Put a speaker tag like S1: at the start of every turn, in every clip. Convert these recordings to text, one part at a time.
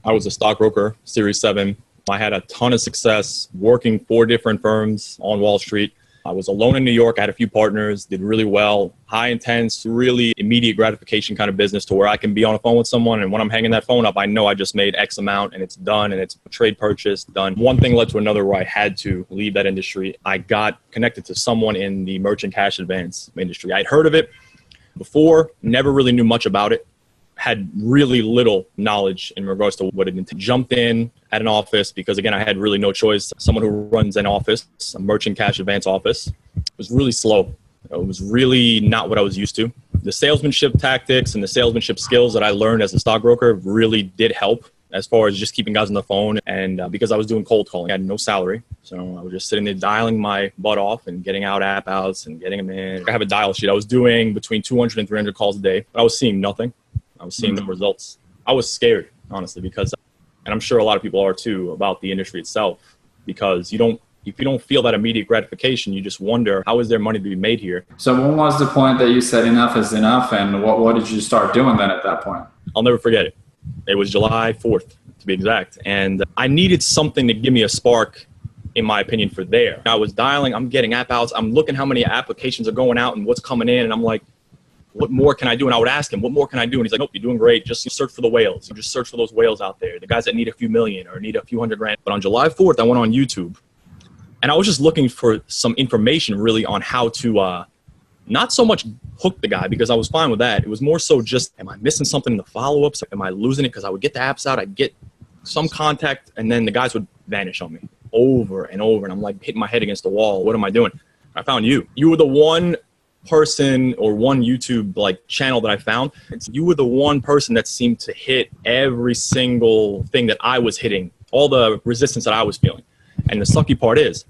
S1: I was a stockbroker, Series 7. I had a ton of success working for different firms on Wall Street. I was alone in New York. I had a few partners, did really well. High intense, really immediate gratification kind of business to where I can be on a phone with someone. And when I'm hanging that phone up, I know I just made X amount and it's done and it's a trade purchase done. One thing led to another where I had to leave that industry. I got connected to someone in the merchant cash advance industry. I'd heard of it before, never really knew much about it. Had really little knowledge in regards to what it entailed. Jumped in at an office because, again, I had really no choice. Someone who runs an office, a merchant cash advance office, was really slow. It was really not what I was used to. The salesmanship tactics and the salesmanship skills that I learned as a stockbroker really did help as far as just keeping guys on the phone. And because I was doing cold calling, I had no salary. So I was just sitting there dialing my butt off and getting out app outs and getting them in. I have a dial sheet. I was doing between 200 and 300 calls a day, but I was seeing nothing. I was seeing the results. I was scared, honestly, because, and I'm sure a lot of people are too, about the industry itself, because if you don't feel that immediate gratification, you just wonder, how is there money to be made here?
S2: So when was the point that you said enough is enough, and what did you start doing then at that point?
S1: I'll never forget it. It was July 4th, to be exact. And I needed something to give me a spark, in my opinion, for there. I was dialing, I'm getting app outs, I'm looking how many applications are going out and what's coming in, and I'm like, what more can I do? And I would ask him, what more can I do? And he's like, nope, you're doing great. Just search for the whales. You just search for those whales out there, the guys that need a few million or need a few $100,000. But on July 4th, I went on YouTube and I was just looking for some information really on how to not so much hook the guy, because I was fine with that. It was more so just, am I missing something in the follow-ups? Am I losing it? Because I would get the apps out, I'd get some contact, and then the guys would vanish on me over and over. And I'm like hitting my head against the wall. What am I doing? I found you. You were the one person or one YouTube channel that I found. You were the one person that seemed to hit every single thing that I was hitting, all the resistance that I was feeling. And the sucky part is,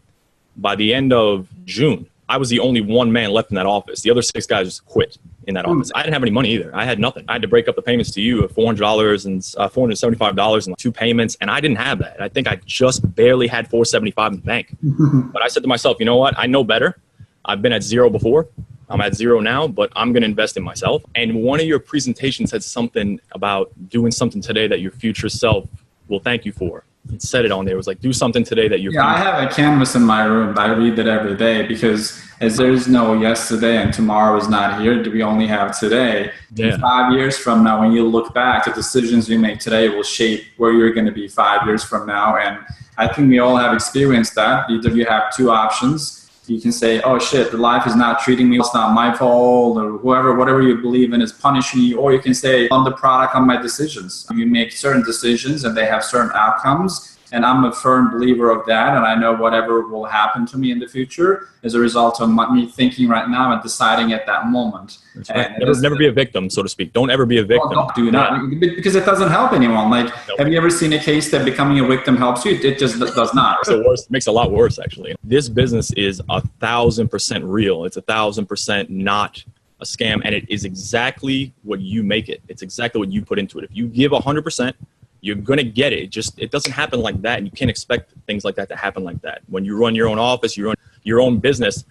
S1: by the end of June, I was the only one man left in that office. The other 6 guys just quit in that office. I didn't have any money either. I had nothing. I had to break up the payments to you of $400 and $475 in 2 payments. And I didn't have that. I think I just barely had $475 in the bank. But I said to myself, you know what? I know better. I've been at zero before. I'm at zero now, but I'm going to invest in myself. And one of your presentations said something about doing something today that your future self will thank you for. It said it on there. It was like, do something today that you're...
S2: Yeah, I have a canvas in my room. I read it every day because as there's no yesterday and tomorrow is not here, we only have today. Yeah. 5 years from now, when you look back, the decisions you make today will shape where you're going to be 5 years from now. And I think we all have experienced that. Either you have 2 options. You can say, oh shit, the life is not treating me, it's not my fault, or whatever you believe in is punishing you. Or you can say, I'm the product of my decisions. You make certain decisions and they have certain outcomes. And I'm a firm believer of that. And I know whatever will happen to me in the future is a result of me thinking right now and deciding at that moment.
S1: Right. Never be a victim, so to speak. Don't ever be a victim.
S2: Don't do that, because it doesn't help anyone. Have you ever seen a case that becoming a victim helps you? It just does not.
S1: It makes it a lot worse, actually. This business is 1,000% real. It's 1,000% not a scam. And it is exactly what you make it. It's exactly what you put into it. If you give 100%, you're going to get it. It doesn't happen like that. And you can't expect things like that to happen like that. When you run your own office, you run your own business,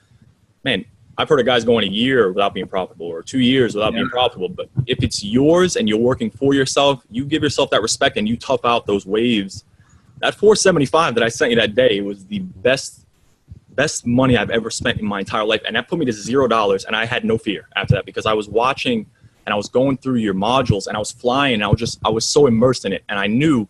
S1: man, I've heard of guys going a year without being profitable or 2 years without being profitable. But if it's yours and you're working for yourself, you give yourself that respect and you tough out those waves. That $475 that I sent you that day was the best money I've ever spent in my entire life. And that put me to $0. And I had no fear after that, because I was watching and I was going through your modules and I was flying and I was so immersed in it. And I knew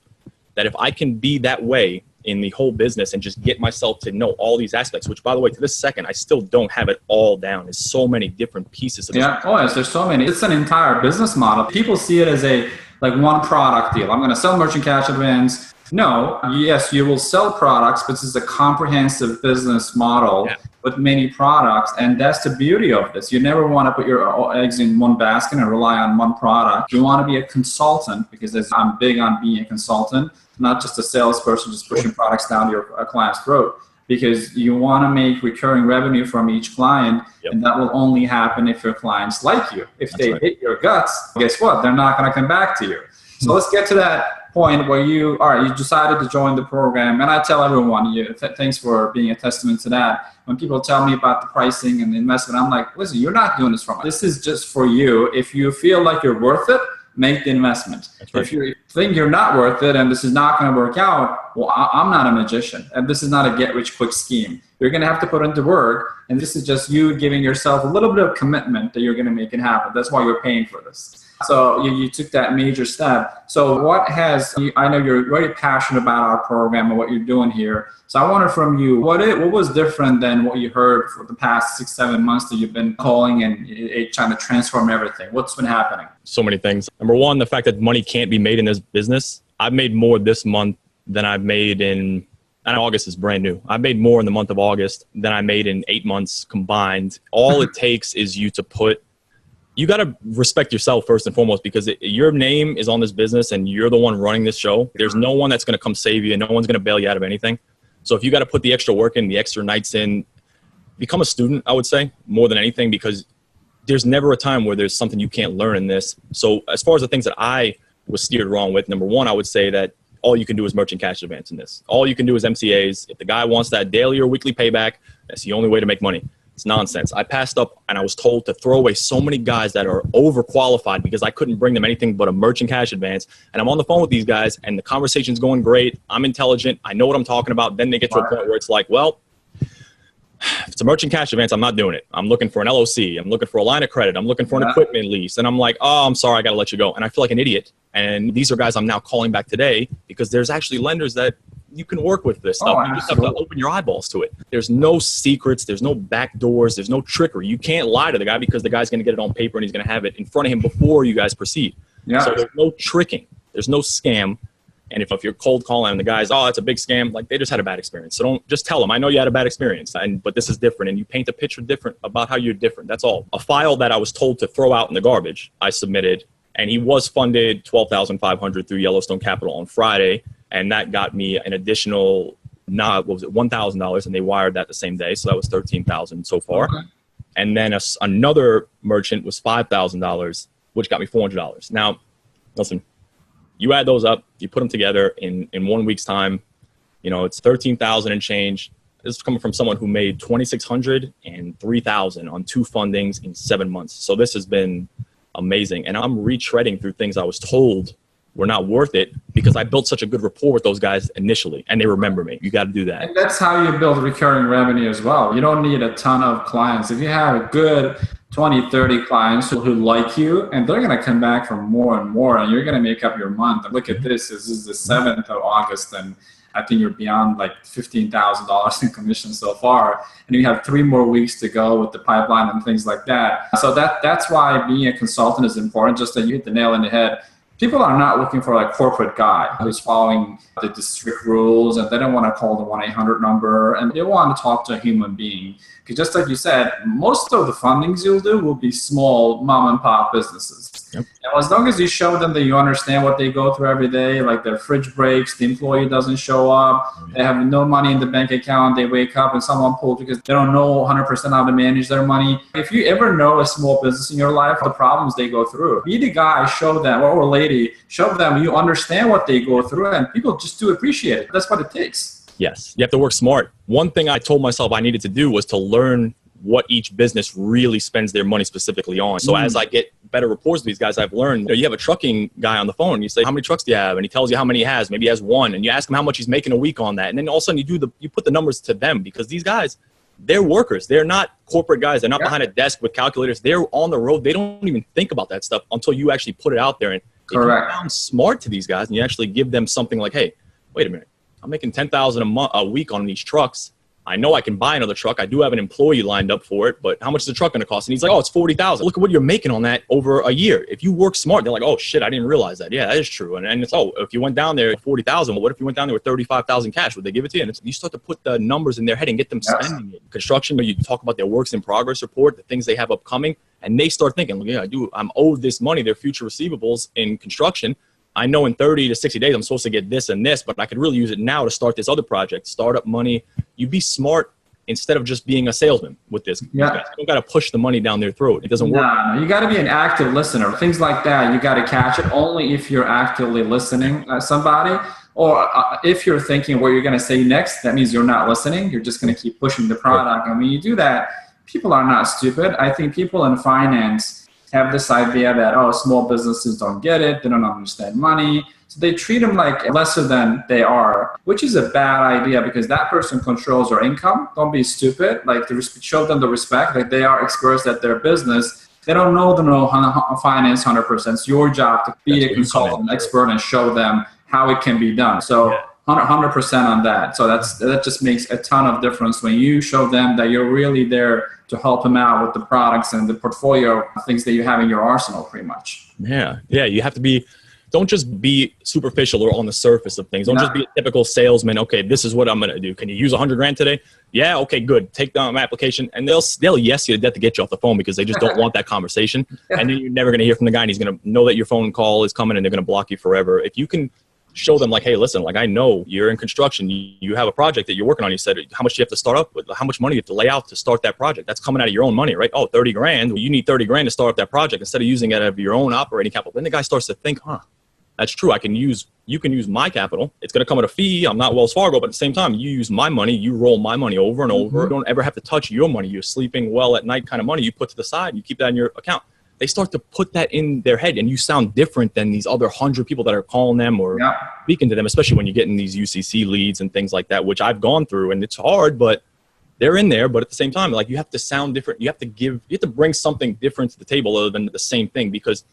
S1: that if I can be that way in the whole business and just get myself to know all these aspects, which by the way, to this second, I still don't have it all down. There's so many different pieces of this.
S2: Yeah, yes, there's so many. It's an entire business model. People see it as a one product deal. I'm going to sell merchant cash advance. No, yes, you will sell products, but this is a comprehensive business model with many products. And that's the beauty of this. You never want to put your eggs in one basket and rely on one product. You want to be a consultant, because I'm big on being a consultant, not just a salesperson just pushing products down your client's throat, because you want to make recurring revenue from each client. And that will only happen if your clients like you. If they hit your guts, guess what? They're not going to come back to you. So let's get to that point where you decided to join the program. And I tell everyone, thanks for being a testament to that. When people tell me about the pricing and the investment, I'm like, listen, you're not doing this for me. This is just for you. If you feel like you're worth it, make the investment.
S1: That's right.
S2: If you think you're not worth it and this is not going to work out, well, I'm not a magician, and this is not a get-rich-quick scheme. You're going to have to put into work, and this is just you giving yourself a little bit of commitment that you're going to make it happen. That's why you're paying for this. So you took that major step. So what has, I know you're very passionate about our program and what you're doing here. So I wonder from you, what was different than what you heard for the past 6-7 months that you've been calling and trying to transform everything? What's been happening?
S1: So many things. Number one, the fact that money can't be made in this business. I've made more this month than I've made and August is brand new. I made more in the month of August than I made in 8 months combined. All it takes is you got to respect yourself first and foremost, because your name is on this business and you're the one running this show. There's no one that's going to come save you and no one's going to bail you out of anything. So if you got to put the extra work in, the extra nights in, become a student, I would say, more than anything, because there's never a time where there's something you can't learn in this. So as far as the things that I was steered wrong with, number one, I would say that all you can do is merchant cash advance in this. All you can do is MCAs. If the guy wants that daily or weekly payback, that's the only way to make money. It's nonsense. I passed up and I was told to throw away so many guys that are overqualified because I couldn't bring them anything but a merchant cash advance. And I'm on the phone with these guys and the conversation's going great. I'm intelligent. I know what I'm talking about. Then they get to a point where it's like, well, if it's a merchant cash advance, I'm not doing it. I'm looking for an LOC. I'm looking for a line of credit. I'm looking for an equipment lease. And I'm like, oh, I'm sorry, I got to let you go. And I feel like an idiot. And these are guys I'm now calling back today because there's actually lenders that you can work with this stuff. You just have to open your eyeballs to it. There's no secrets. There's no back doors. There's no trickery. You can't lie to the guy because the guy's going to get it on paper and he's going to have it in front of him before you guys proceed. Yeah. So there's no tricking. There's no scam. And if you're cold calling and the guy's, oh, it's a big scam, like they just had a bad experience. So don't just tell them, I know you had a bad experience, but this is different. And you paint a picture different about how you're different. That's all. A file that I was told to throw out in the garbage, I submitted, and he was funded $12,500 through Yellowstone Capital on Friday. And that got me an additional, $1,000, and they wired that the same day. So that was $13,000 so far. Okay. And then another merchant was $5,000, which got me $400. Now, listen, you add those up, you put them together in 1 week's time, it's $13,000 and change. This is coming from someone who made $2,600 and $3,000 on 2 fundings in 7 months. So this has been amazing. And I'm retreading through things I was told were not worth it because I built such a good rapport with those guys initially and they remember me. You got to do that.
S2: And that's how you build recurring revenue as well. You don't need a ton of clients. If you have a good 20, 30 clients who like you, and they're going to come back for more and more, and you're going to make up your month. And look at this. This is the 7th of August, and I think you're beyond like $15,000 in commission so far. And you have 3 more weeks to go with the pipeline and things like that. So that's why being a consultant is important, just that you hit the nail on the head. People are not looking for a corporate guy who's following the strict rules, and they don't want to call the 1-800 number, and they want to talk to a human being. Because just like you said, most of the fundings you'll do will be small mom and pop businesses. Yep. And as long as you show them that you understand what they go through every day, like their fridge breaks, the employee doesn't show up, they have no money in the bank account, they wake up and someone pulls because they don't know 100% how to manage their money. If you ever know a small business in your life, the problems they go through, be the guy, show them, or lady, show them you understand what they go through, and people just do appreciate it. That's what it takes.
S1: Yes, you have to work smart. One thing I told myself I needed to do was to learn what each business really spends their money specifically on. So as I get better reports with these guys, I've learned, you have a trucking guy on the phone and you say, how many trucks do you have? And he tells you how many he has. Maybe he has 1. And you ask him how much he's making a week on that. And then all of a sudden you put the numbers to them, because these guys, they're workers. They're not corporate guys. They're not behind a desk with calculators. They're on the road. They don't even think about that stuff until you actually put it out there. And if you sound smart to these guys and you actually give them something like, hey, wait a minute, I'm making $10,000 a week on these trucks. I know I can buy another truck. I do have an employee lined up for it, but how much is the truck going to cost? And he's like, oh, it's $40,000. Look at what you're making on that over a year. If you work smart, they're like, oh shit, I didn't realize that. Yeah, that is true. And it's, oh, if you went down there at $40,000, well, what if you went down there with $35,000 cash? Would they give it to you? And you start to put the numbers in their head and get them spending it. Construction, you talk about their works in progress report, the things they have upcoming, and they start thinking, yeah, I'm owed this money, their future receivables in construction. I know in 30 to 60 days, I'm supposed to get this and this, but I could really use it now to start this other project, startup money. You be smart instead of just being a salesman with this. Yeah. You don't got to push the money down their throat. It doesn't work.
S2: No, you got to be an active listener. Things like that, you got to catch it only if you're actively listening to somebody. Or if you're thinking what you're going to say next, that means you're not listening. You're just going to keep pushing the product. And when you do that, people are not stupid. I think people in finance have this idea that, oh, small businesses don't get it, they don't understand money. So they treat them like lesser than they are, which is a bad idea because that person controls your income. Don't be stupid. Like, show them the respect. Like, they are experts at their business. They don't know finance 100%. It's your job to be a consultant, expert, and show them how it can be done. So 100% on that. So that just makes a ton of difference when you show them that you're really there to help them out with the products and the portfolio things that you have in your arsenal, pretty much.
S1: Yeah. You have to be. Don't just be superficial or on the surface of things. Don't just be a typical salesman. Okay, this is what I'm going to do. Can you use $100,000 today? Yeah. Okay, good. Take down my application, and they'll yes you to death to get you off the phone because they just don't want that conversation. And then you're never going to hear from the guy, and he's going to know that your phone call is coming, and they're going to block you forever. If you can show them like, hey, listen, like I know you're in construction. You have a project that you're working on. You said, how much do you have to start up with? How much money you have to lay out to start that project? That's coming out of your own money, right? Oh, $30,000. Well, you need $30,000 to start up that project instead of using it out of your own operating capital. Then the guy starts to think, that's true. You can use my capital. It's going to come at a fee. I'm not Wells Fargo, but at the same time, you use my money. You roll my money over and over. You don't ever have to touch your money. You're sleeping well at night kind of money you put to the side. You keep that in your account. They start to put that in their head, and you sound different than these other 100 people that are calling them or speaking to them, especially when you're getting these UCC leads and things like that, which I've gone through, and it's hard, but they're in there. But at the same time, like, you have to sound different. You have to bring something different to the table other than the same thing, because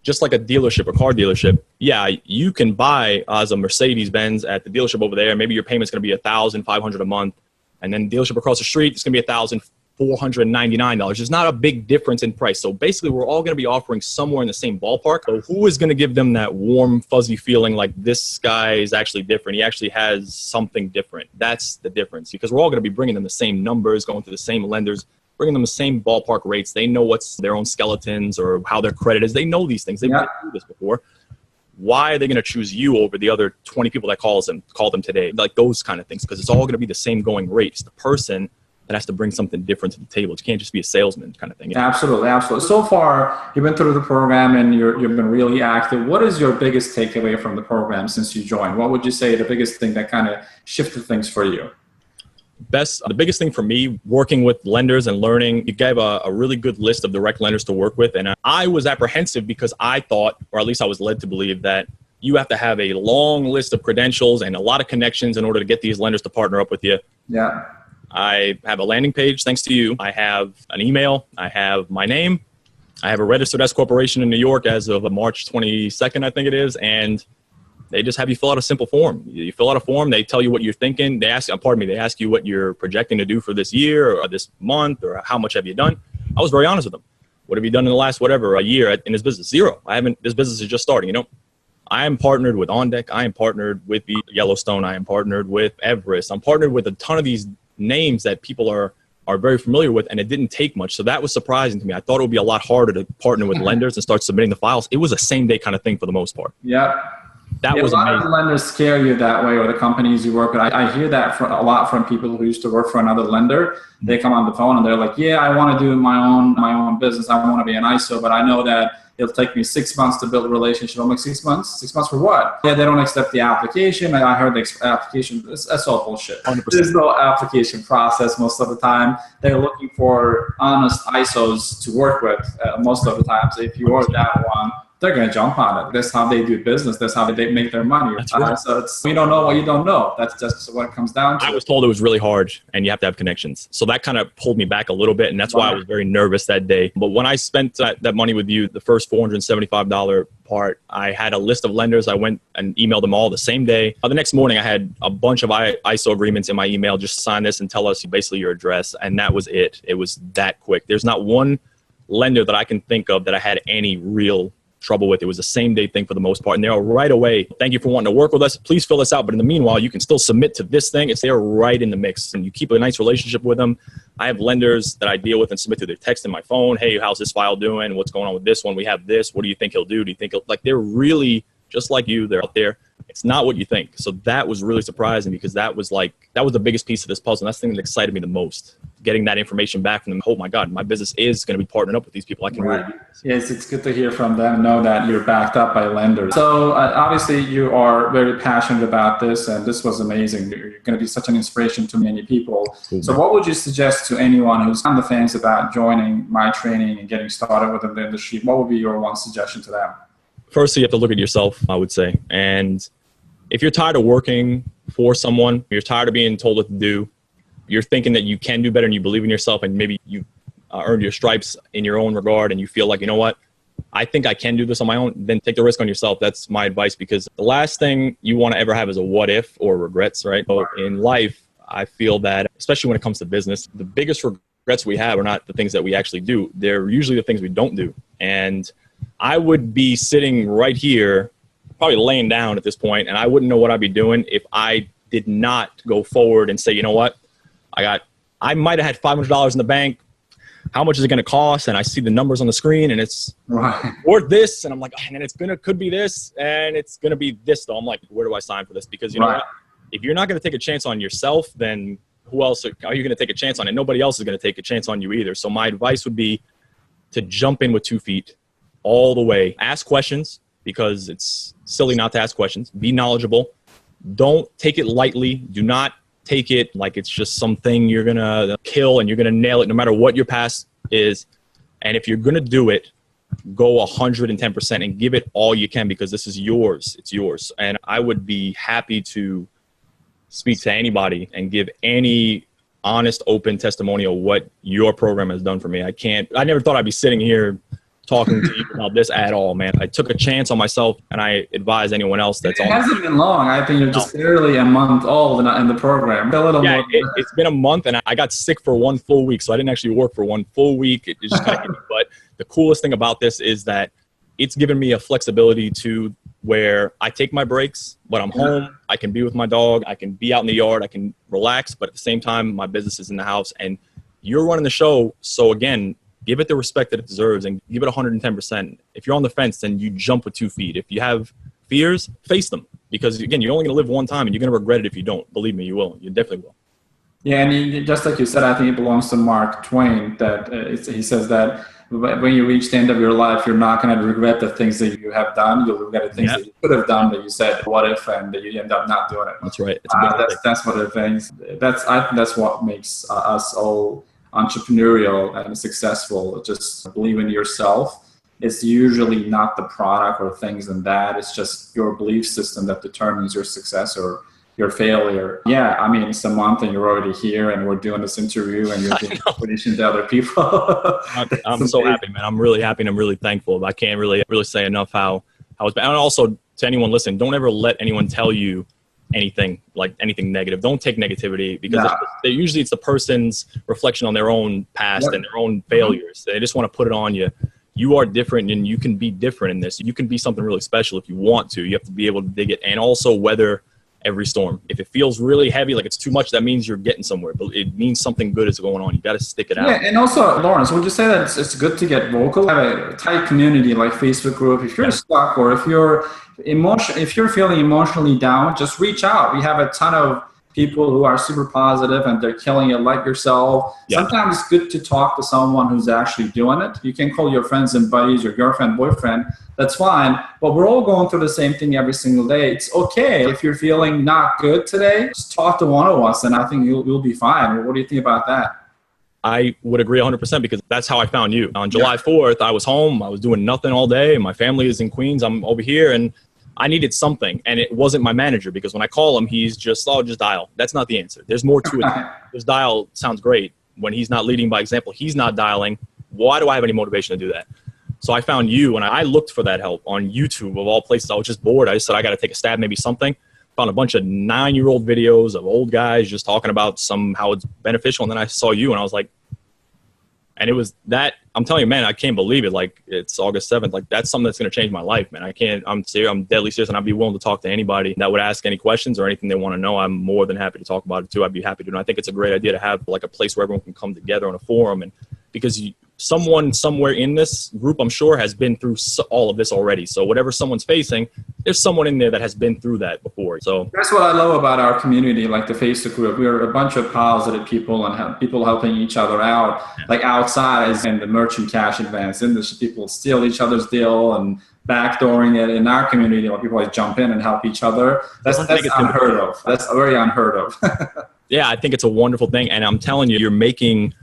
S1: just like a dealership, a car dealership, you can buy as a Mercedes-Benz at the dealership over there. Maybe your payment's going to be $1,500 a month, and then dealership across the street, it's going to be $1,499. There's not a big difference in price. So basically, we're all going to be offering somewhere in the same ballpark. So who is going to give them that warm, fuzzy feeling like this guy is actually different? He actually has something different. That's the difference, because we're all going to be bringing them the same numbers, going through the same lenders, bringing them the same ballpark rates. They know what's their own skeletons or how their credit is. They know these things. They've been through this before. Why are they going to choose you over the other 20 people that call them today? Like those kind of things, because it's all going to be the same going rate. It's the person that has to bring something different to the table. You can't just be a salesman kind of thing.
S2: Absolutely. So far, you've been through the program and you've been really active. What is your biggest takeaway from the program since you joined? What would you say the biggest thing that kind of shifted things for you?
S1: The biggest thing for me, working with lenders and learning, you gave a really good list of direct lenders to work with. And I was apprehensive because I thought, or at least I was led to believe, that you have to have a long list of credentials and a lot of connections in order to get these lenders to partner up with you.
S2: Yeah.
S1: I have a landing page thanks to you. I have an email. I have my name. I have a registered S corporation in New York as of March 22nd, I think it is. And they just have you fill out a simple form. You fill out a form. They tell you what you're thinking. They ask you what you're projecting to do for this year or this month, or how much have you done. I was very honest with them. What have you done in the last, a year in this business? Zero. This business is just starting, I am partnered with OnDeck. I am partnered with Yellowstone. I am partnered with Everest. I'm partnered with a ton of these names that people are very familiar with, and it didn't take much. So that was surprising to me. I thought it would be a lot harder to partner with lenders and start submitting the files. It was a same day kind of thing for the most part.
S2: Yeah.
S1: That was
S2: a lot
S1: amazing.
S2: of lenders scare you that way, or the companies you work with. I hear that a lot from people who used to work for another lender. They come on the phone and they're like, yeah, I want to do my own business. I want to be an ISO, but I know that it'll take me 6 months to build a relationship. I'm like, 6 months? 6 months for what? Yeah, they don't accept the application. I heard the application. That's all bullshit.
S1: 100%.
S2: There's no application process most of the time. They're looking for honest ISOs to work with most of the time. So if you are that one, they're going to jump on it. That's how they do business. That's how they make their money.
S1: That's right.
S2: So you don't know what you don't know. That's just what it comes down to.
S1: I was told it was really hard and you have to have connections. So that kind of pulled me back a little bit. And that's why I was very nervous that day. But when I spent that money with you, the first $475 part, I had a list of lenders. I went and emailed them all the same day. The next morning, I had a bunch of ISO agreements in my email. Just sign this and tell us basically your address. And that was it. It was that quick. There's not one lender that I can think of that I had any real trouble with. It was a same day thing for the most part. And they're right away, thank you for wanting to work with us. Please fill this out. But in the meanwhile, you can still submit to this thing. It's there right in the mix. And you keep a nice relationship with them. I have lenders that I deal with and submit to their text in my phone. Hey, how's this file doing? What's going on with this one? We have this. What do you think he'll do? Do you think they're really just like you? They're out there. It's not what you think. So that was really surprising because that was the biggest piece of this puzzle. And that's the thing that excited me the most. getting that information back from them. Oh my God, my business is going to be partnering up with these people. I can really do this.
S2: Yes, it's good to hear from them, know that you're backed up by lenders. So obviously you are very passionate about this, and this was amazing. You're going to be such an inspiration to many people.
S1: Cool,
S2: so what would you suggest to anyone who's on the fence about joining my training and getting started within the industry? What would be your one suggestion to them?
S1: First, you have to look at yourself, I would say. And if you're tired of working for someone, you're tired of being told what to do, you're thinking that you can do better and you believe in yourself, and maybe you earned your stripes in your own regard and you feel like, you know what, I think I can do this on my own, then take the risk on yourself. That's my advice, because the last thing you want to ever have is a what if or regrets, right? So in life, I feel that, especially when it comes to business, the biggest regrets we have are not the things that we actually do. They're usually the things we don't do. And I would be sitting right here, probably laying down at this point, and I wouldn't know what I'd be doing if I did not go forward and say, you know what, I might have had $500 in the bank. How much is it going to cost? And I see the numbers on the screen, and it's worth this. And I'm like, and it's could be this, and it's going to be this though. I'm like, where do I sign for this? Because you know what? If you're not going to take a chance on yourself, then who else are you going to take a chance on? And nobody else is going to take a chance on you either. So my advice would be to jump in with 2 feet all the way. Ask questions, because it's silly not to ask questions. Be knowledgeable. Don't take it lightly. Do not take it like it's just something you're going to kill and you're going to nail it no matter what your past is. And if you're going to do it, go 110% and give it all you can, because this is yours. It's yours. And I would be happy to speak to anybody and give any honest, open testimonial what your program has done for me. I never thought I'd be sitting here talking to you about this at all, man. I took a chance on myself, and I advise anyone else that's on. It
S2: hasn't been long. I think you're just barely a month old in the program.
S1: Yeah, it's been a month, and I got sick for 1 full week, so I didn't actually work for 1 full week. It just kind of hit me. But the coolest thing about this is that it's given me a flexibility to where I take my breaks, but I'm home. I can be with my dog. I can be out in the yard. I can relax, but at the same time, my business is in the house, and you're running the show. So again, give it the respect that it deserves and give it 110%. If you're on the fence, then you jump with 2 feet. If you have fears, face them. Because again, you're only going to live one time, and you're going to regret it if you don't. Believe me, you will. You definitely will.
S2: Yeah, and just like you said, I think it belongs to Mark Twain that he says that when you reach the end of your life, you're not going to regret the things that you have done. You'll regret the things that you could have done that you said, what if, and that you end up not doing it.
S1: That's right.
S2: That's one of the things. I think that's what makes us all entrepreneurial and successful. Just believe in yourself. It's usually not the product or things in that. It's just your belief system that determines your success or your failure. Yeah, I mean, it's a month and you're already here, and we're doing this interview, and you're giving information to other people.
S1: I'm so happy, man. I'm really happy, and I'm really thankful. I can't really say enough how it's been. And also, to anyone listening, don't ever let anyone tell you anything negative. Don't take negativity, because usually it's the person's reflection on their own past and their own failures. They just want to put it on you. You are different, and you can be different in this. You can be something really special if you want to. You have to be able to dig it, and also weather every storm. If it feels really heavy, like it's too much, that means you're getting somewhere, but it means something good is going on. You got to stick it out.
S2: Yeah, and also, Lawrence, would you say that it's good to get vocal? Have a tight community like Facebook group. If you're stuck, or if you're feeling emotionally down, just reach out. We have a ton of people who are super positive and they're killing it like yourself. Sometimes it's good to talk to someone who's actually doing it. You can call your friends and buddies, your girlfriend, boyfriend. That's fine. But we're all going through the same thing every single day. It's okay if you're feeling not good today. Just talk to one of us, and I think you'll be fine. What do you think about that?
S1: I would agree 100%, because that's how I found you. On July 4th, I was home. I was doing nothing all day. My family is in Queens. I'm over here, and I needed something, and it wasn't my manager, because when I call him, he's just dial. That's not the answer. There's more to it. This dial sounds great. When he's not leading by example, he's not dialing. Why do I have any motivation to do that? So I found you, and I looked for that help on YouTube of all places. I was just bored. I just said, I got to take a stab, maybe something. Found a bunch of 9-year-old videos of old guys just talking about how it's beneficial. And then I saw you, and I was like, and it was that, I'm telling you, man, I can't believe it. Like, it's August 7th. Like, that's something that's going to change my life, man. I'm serious. I'm deadly serious. And I'd be willing to talk to anybody that would ask any questions or anything they want to know. I'm more than happy to talk about it too. I'd be happy to. And I think it's a great idea to have like a place where everyone can come together on a forum. And because someone somewhere in this group, I'm sure, has been through all of this already. So whatever someone's facing, there's someone in there that has been through that before. So
S2: that's what I love about our community, like the Facebook group. We're a bunch of positive people and people helping each other out. Like outside is in the merchant cash advance industry, people steal each other's deal and backdooring it. In our community, where people always jump in and help each other. That's unheard of. That's very unheard of.
S1: Yeah, I think it's a wonderful thing. And I'm telling you, you're making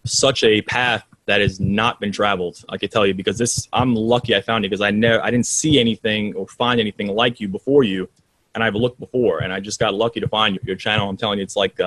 S1: such a path that has not been traveled. I can tell you, because I'm lucky I found you, because I didn't see anything or find anything like you before you. And I've looked before, and I just got lucky to find your channel. I'm telling you, it's like,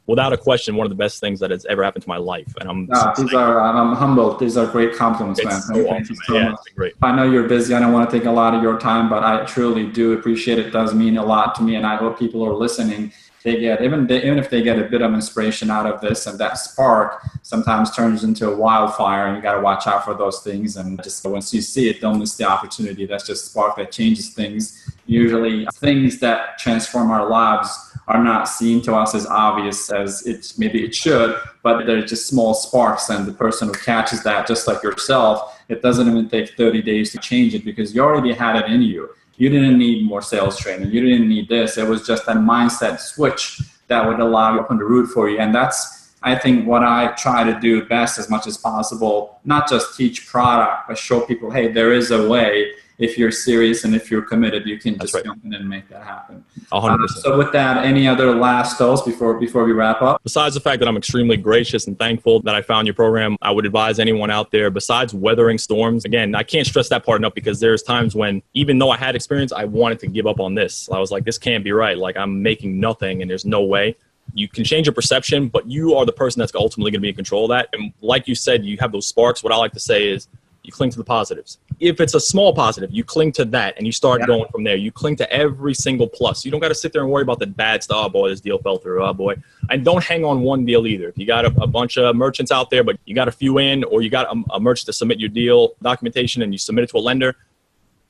S1: without a question, one of the best things that has ever happened to my life. And I'm
S2: humbled. These are great compliments, man.
S1: So awesome, man. It's been great.
S2: I know you're busy. I don't want to take a lot of your time, but I truly do appreciate it. It does mean a lot to me, and I hope people are listening. They get, even if they get a bit of inspiration out of this, and that spark sometimes turns into a wildfire, and you got to watch out for those things. And just once you see it, don't miss the opportunity. That's just a spark that changes things. Usually things that transform our lives are not seen to us as obvious as maybe it should, but they're just small sparks. And the person who catches that, just like yourself, it doesn't even take 30 days to change it, because you already had it in you. You didn't need more sales training. You didn't need this. It was just that mindset switch that would allow you to open the route for you. And that's, I think, what I try to do best as much as possible, not just teach product, but show people, hey, there is a way. If you're serious and if you're committed, you can just jump in and make that happen.
S1: 100%.
S2: So with that, any other last thoughts before we wrap up?
S1: Besides the fact that I'm extremely gracious and thankful that I found your program, I would advise anyone out there, besides weathering storms, again, I can't stress that part enough, because there's times when, even though I had experience, I wanted to give up on this. I was like, this can't be right. Like, I'm making nothing and there's no way. You can change your perception, but you are the person that's ultimately going to be in control of that. And like you said, you have those sparks. What I like to say is, you cling to the positives. If it's a small positive, you cling to that and you start going from there. You cling to every single plus. You don't got to sit there and worry about the bad stuff. Oh boy, this deal fell through. Oh boy. And don't hang on one deal either. If you got a bunch of merchants out there, but you got a few in, or you got a merchant to submit your deal documentation and you submit it to a lender,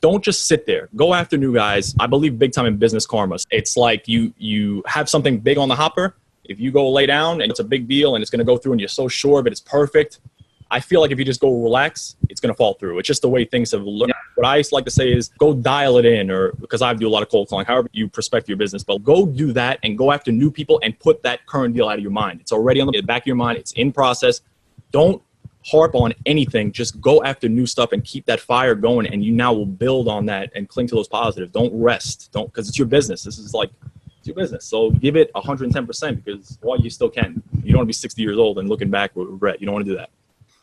S1: don't just sit there. Go after new guys. I believe big time in business karma. It's like you have something big on the hopper. If you go lay down and it's a big deal and it's going to go through and you're so sure of it, it's perfect. I feel like if you just go relax, it's going to fall through. It's just the way things have looked. Yeah. What I like to say is go dial it in, or because I do a lot of cold calling, however you prospect your business, but go do that and go after new people and put that current deal out of your mind. It's already on the back of your mind. It's in process. Don't harp on anything. Just go after new stuff and keep that fire going. And you now will build on that and cling to those positives. Don't rest. Because it's your business. This is like, it's your business. So give it 110%, because you still can. You don't want to be 60 years old and looking back with regret. You don't want to do that.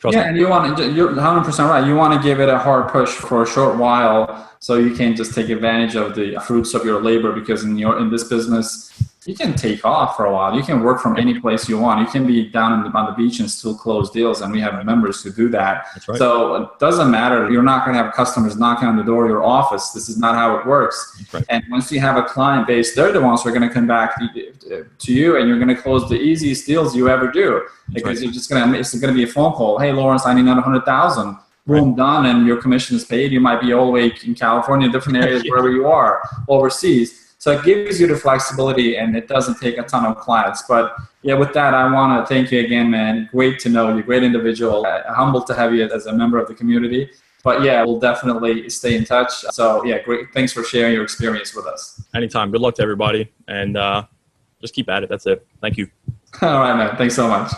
S2: And you're 100% right. You want to give it a hard push for a short while, so you can just take advantage of the fruits of your labor, because in this business, you can take off for a while. You can work from any place you want. You can be down on the beach and still close deals, and we have members who do that.
S1: That's right.
S2: So it doesn't matter. You're not going to have customers knocking on the door of your office. This is not how it works.
S1: That's right.
S2: And once you have a client base, they're the ones who are going to come back to you, and you're going to close the easiest deals you ever do, because you're just it's going to be a phone call. Hey, Lawrence, I need another 100,000. Boom, done, and your commission is paid. You might be all the way in California, different areas, wherever you are, overseas. So it gives you the flexibility, and it doesn't take a ton of clients. But yeah, with that, I want to thank you again, man. Great to know you, great individual. Humbled to have you as a member of the community. But yeah, we'll definitely stay in touch. So yeah, great. Thanks for sharing your experience with us.
S1: Anytime. Good luck to everybody, and just keep at it. That's it. Thank you.
S2: All right, man. Thanks so much.